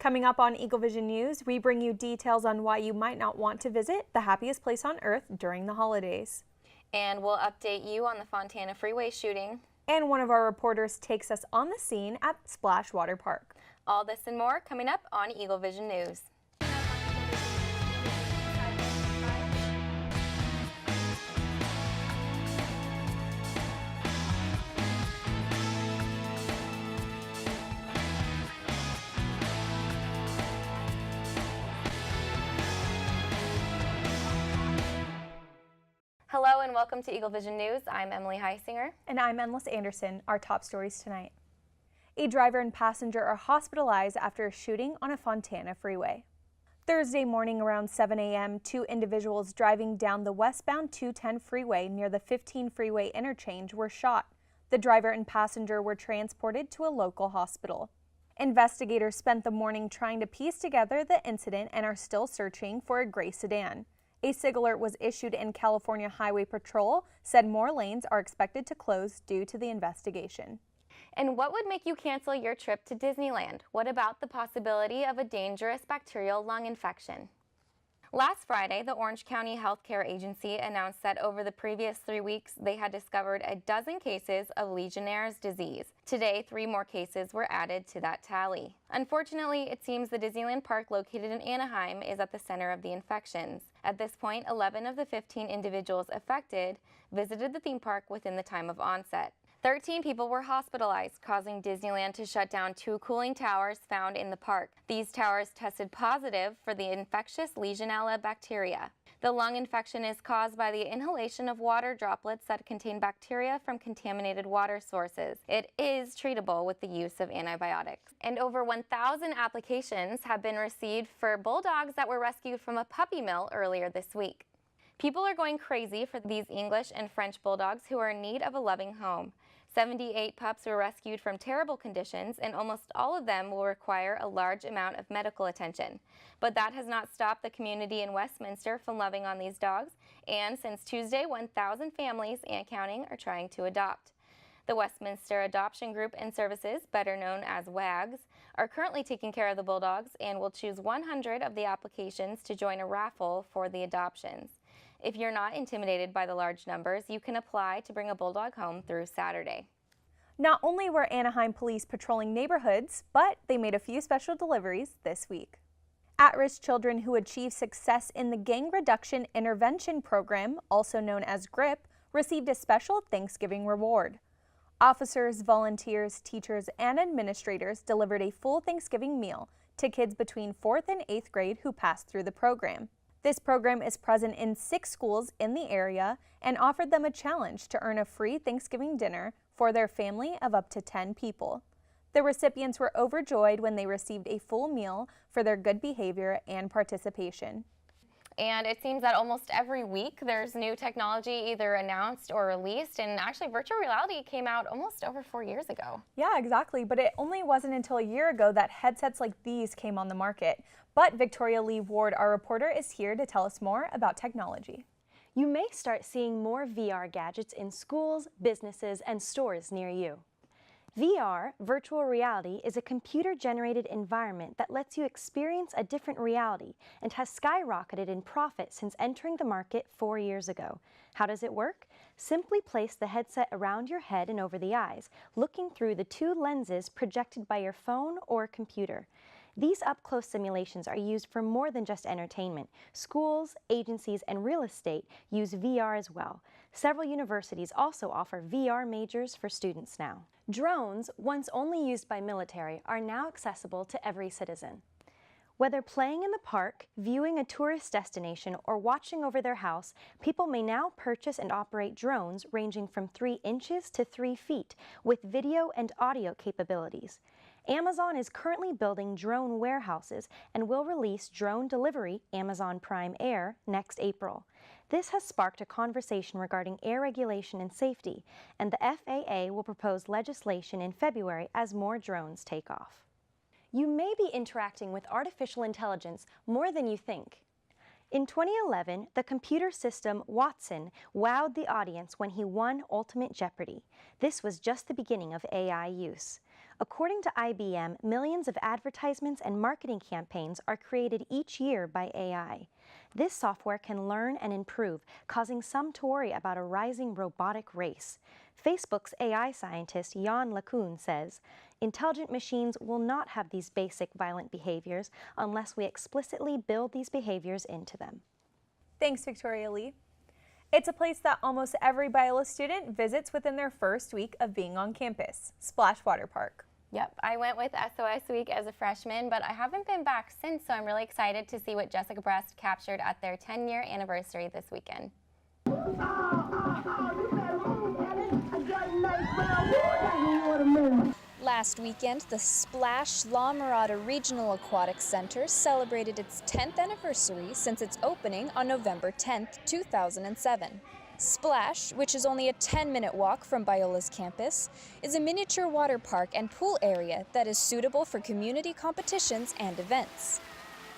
Coming up on EagleVision News, we bring you details on why you might not want to visit the happiest place on earth during the holidays. And we'll update you on the Fontana Freeway shooting. And one of our reporters takes us on the scene at Splash Water Park. All this and more coming up on EagleVision News. Hello and welcome to EagleVision News. I'm Emily Heisinger. And I'm Endless Anderson. Our top stories tonight. A driver and passenger are hospitalized after a shooting on a Fontana freeway. Thursday morning around 7 a.m., two individuals driving down the westbound 210 freeway near the 15 freeway interchange were shot. The driver and passenger were transported to a local hospital. Investigators spent the morning trying to piece together the incident and are still searching for a gray sedan. A SIG alert was issued and California Highway Patrol said more lanes are expected to close due to the investigation. And what would make you cancel your trip to Disneyland? What about the possibility of a dangerous bacterial lung infection? Last Friday, the Orange County Healthcare Agency announced that over the previous 3 weeks, they had discovered a dozen cases of Legionnaires' disease. Today, 3 more cases were added to that tally. Unfortunately, it seems the Disneyland park located in Anaheim is at the center of the infections. At this point, 11 of the 15 individuals affected visited the theme park within the time of onset. 13 people were hospitalized, causing Disneyland to shut down 2 cooling towers found in the park. These towers tested positive for the infectious Legionella bacteria. The lung infection is caused by the inhalation of water droplets that contain bacteria from contaminated water sources. It is treatable with the use of antibiotics. And over 1,000 applications have been received for bulldogs that were rescued from a puppy mill earlier this week. People are going crazy for these English and French bulldogs who are in need of a loving home. 78 pups were rescued from terrible conditions, and almost all of them will require a large amount of medical attention. But that has not stopped the community in Westminster from loving on these dogs, and since Tuesday, 1,000 families and counting are trying to adopt. The Westminster Adoption Group and Services, better known as WAGs, are currently taking care of the bulldogs and will choose 100 of the applications to join a raffle for the adoptions. If you're not intimidated by the large numbers, you can apply to bring a bulldog home through Saturday. Not only were Anaheim police patrolling neighborhoods, but they made a few special deliveries this week. At-risk children who achieve success in the Gang Reduction Intervention Program, also known as GRIP, received a special Thanksgiving reward. Officers, volunteers, teachers, and administrators delivered a full Thanksgiving meal to kids between 4th and 8th grade who passed through the program. This program is present in 6 schools in the area and offered them a challenge to earn a free Thanksgiving dinner for their family of up to 10 people. The recipients were overjoyed when they received a full meal for their good behavior and participation. And it seems that almost every week there's new technology either announced or released, and actually virtual reality came out almost over 4 years ago. Yeah, exactly, but it only wasn't until a year ago that headsets like these came on the market. But Victoria Lee Ward, our reporter, is here to tell us more about technology. You may start seeing more VR gadgets in schools, businesses, and stores near you. VR, virtual reality, is a computer-generated environment that lets you experience a different reality and has skyrocketed in profit since entering the market 4 years ago. How does it work? Simply place the headset around your head and over the eyes, looking through the 2 lenses projected by your phone or computer. These up-close simulations are used for more than just entertainment. Schools, agencies, and real estate use VR as well. Several universities also offer VR majors for students now. Drones, once only used by military, are now accessible to every citizen. Whether playing in the park, viewing a tourist destination, or watching over their house, people may now purchase and operate drones ranging from 3 inches to 3 feet with video and audio capabilities. Amazon is currently building drone warehouses and will release drone delivery, Amazon Prime Air, next April. This has sparked a conversation regarding air regulation and safety, and the FAA will propose legislation in February as more drones take off. You may be interacting with artificial intelligence more than you think. In 2011, the computer system Watson wowed the audience when he won Ultimate Jeopardy! This was just the beginning of AI use. According to IBM, millions of advertisements and marketing campaigns are created each year by AI. This software can learn and improve, causing some to worry about a rising robotic race. Facebook's AI scientist Jan LeCun says, "Intelligent machines will not have these basic violent behaviors unless we explicitly build these behaviors into them." Thanks, Victoria Lee. It's a place that almost every Biola student visits within their first week of being on campus, Splash Water Park. Yep, I went with SOS Week as a freshman, but I haven't been back since, so I'm really excited to see what Jessica Brest captured at their 10-year anniversary this weekend. Last weekend, the Splash La Mirada Regional Aquatic Center celebrated its 10th anniversary since its opening on November 10, 2007. Splash, which is only a 10-minute walk from Biola's campus, is a miniature water park and pool area that is suitable for community competitions and events.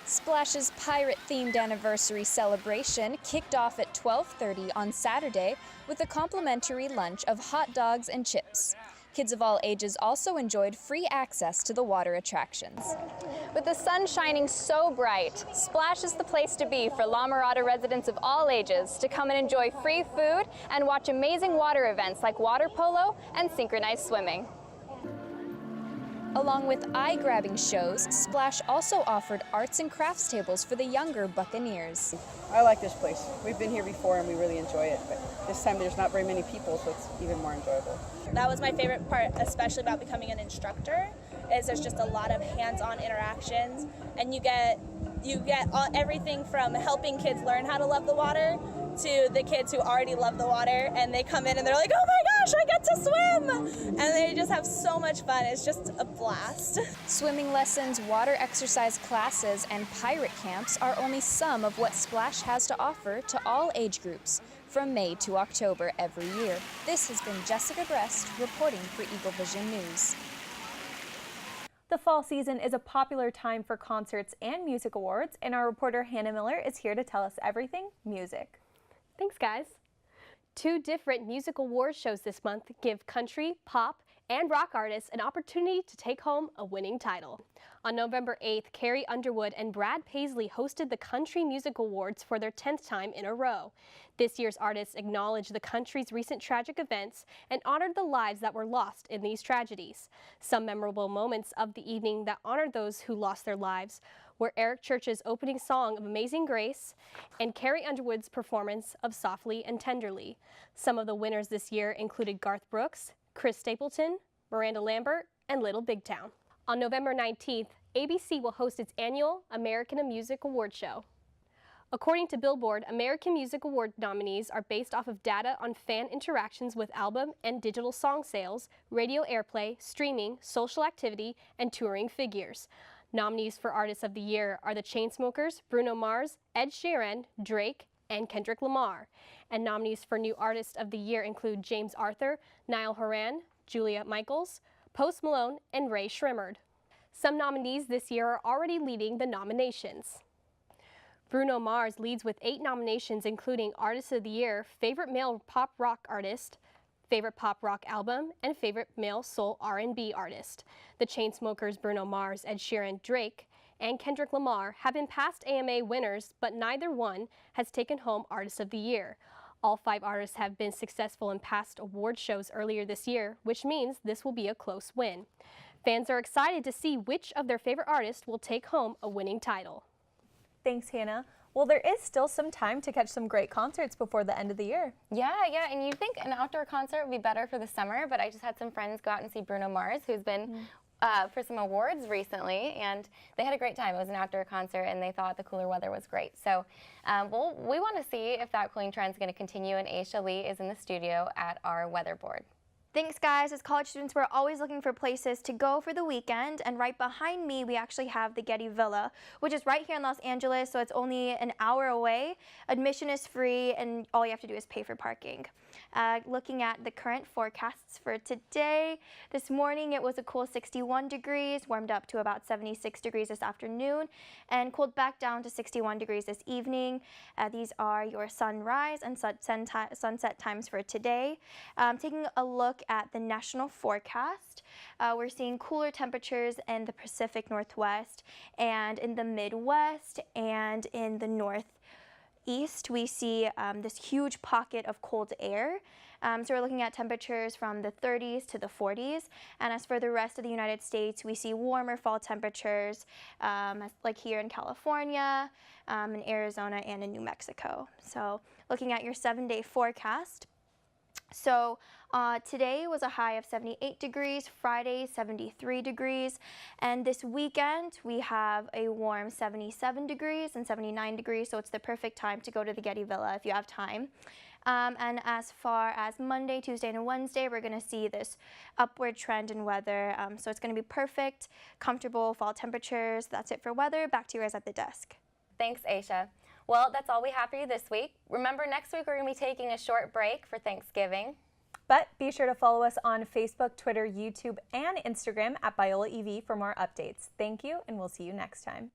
Splash's pirate-themed anniversary celebration kicked off at 12:30 on Saturday with a complimentary lunch of hot dogs and chips. Kids of all ages also enjoyed free access to the water attractions. With the sun shining so bright, Splash is the place to be for La Mirada residents of all ages to come and enjoy free food and watch amazing water events like water polo and synchronized swimming. Along with eye-grabbing shows, Splash also offered arts and crafts tables for the younger Buccaneers. I like this place. We've been here before and we really enjoy it, but this time there's not very many people, so it's even more enjoyable. That was my favorite part, especially about becoming an instructor, is there's just a lot of hands-on interactions, and you get everything from helping kids learn how to love the water to the kids who already love the water, and they come in and they're like, "Oh my gosh, I get to swim!" And they just have so much fun. It's just a blast. Swimming lessons, water exercise classes, and pirate camps are only some of what Splash has to offer to all age groups, from May to October every year. This has been Jessica Brest reporting for EagleVision News. The fall season is a popular time for concerts and music awards, and our reporter Hannah Miller is here to tell us everything music. Thanks, guys. 2 different music award shows this month give country, pop, and rock artists an opportunity to take home a winning title. On November 8th, Carrie Underwood and Brad Paisley hosted the Country Music Awards for their 10th time in a row. This year's artists acknowledged the country's recent tragic events and honored the lives that were lost in these tragedies. Some memorable moments of the evening that honored those who lost their lives were Eric Church's opening song of Amazing Grace and Carrie Underwood's performance of Softly and Tenderly. Some of the winners this year included Garth Brooks, Chris Stapleton, Miranda Lambert, and Little Big Town. On November 19th, ABC will host its annual American Music Award show. According to Billboard, American Music Award nominees are based off of data on fan interactions with album and digital song sales, radio airplay, streaming, social activity, and touring figures. Nominees for Artist of the Year are the Chainsmokers, Bruno Mars, Ed Sheeran, Drake, and Kendrick Lamar. And nominees for New Artist of the Year include James Arthur, Niall Horan, Julia Michaels, Post Malone, and Ray Shrimmered. Some nominees this year are already leading the nominations. Bruno Mars leads with 8 nominations, including Artist of the Year, Favorite Male Pop Rock Artist, Favorite Pop Rock Album, and Favorite Male Soul R&B Artist. The Chainsmokers, Bruno Mars, Ed Sheeran, Drake, and Kendrick Lamar have been past AMA winners, but neither one has taken home Artist of the Year. All 5 artists have been successful in past award shows earlier this year, which means this will be a close win. Fans are excited to see which of their favorite artists will take home a winning title. Thanks, Hannah. Well, there is still some time to catch some great concerts before the end of the year. Yeah, and you'd think an outdoor concert would be better for the summer, but I just had some friends go out and see Bruno Mars, who's been for some awards recently, and they had a great time. It was an outdoor concert, and they thought the cooler weather was great. So we want to see if that cooling trend is going to continue, and Aisha Lee is in the studio at our weather board. Thanks, guys. As college students, we're always looking for places to go for the weekend, and right behind me, we actually have the Getty Villa, which is right here in Los Angeles, so it's only an hour away. Admission is free, and all you have to do is pay for parking. Looking at the current forecasts for today, this morning it was a cool 61 degrees, warmed up to about 76 degrees this afternoon, and cooled back down to 61 degrees this evening. These are your sunrise and sunset times for today. Taking a look look at the national forecast, we're seeing cooler temperatures in the Pacific Northwest and in the Midwest and in the Northeast. We see this huge pocket of cold air. So we're looking at temperatures from the 30s to the 40s. And as for the rest of the United States, we see warmer fall temperatures like here in California, in Arizona, and in New Mexico. So looking at your 7-day forecast. So today was a high of 78 degrees, Friday 73 degrees, and this weekend we have a warm 77 degrees and 79 degrees, so it's the perfect time to go to the Getty Villa if you have time. And as far as Monday, Tuesday, and Wednesday, we're going to see this upward trend in weather, so it's going to be perfect, comfortable fall temperatures. That's it for weather. Back to you guys at the desk. Thanks, Aisha. Well, that's all we have for you this week. Remember, next week we're going to be taking a short break for Thanksgiving. But be sure to follow us on Facebook, Twitter, YouTube, and Instagram at Biola EV for more updates. Thank you, and we'll see you next time.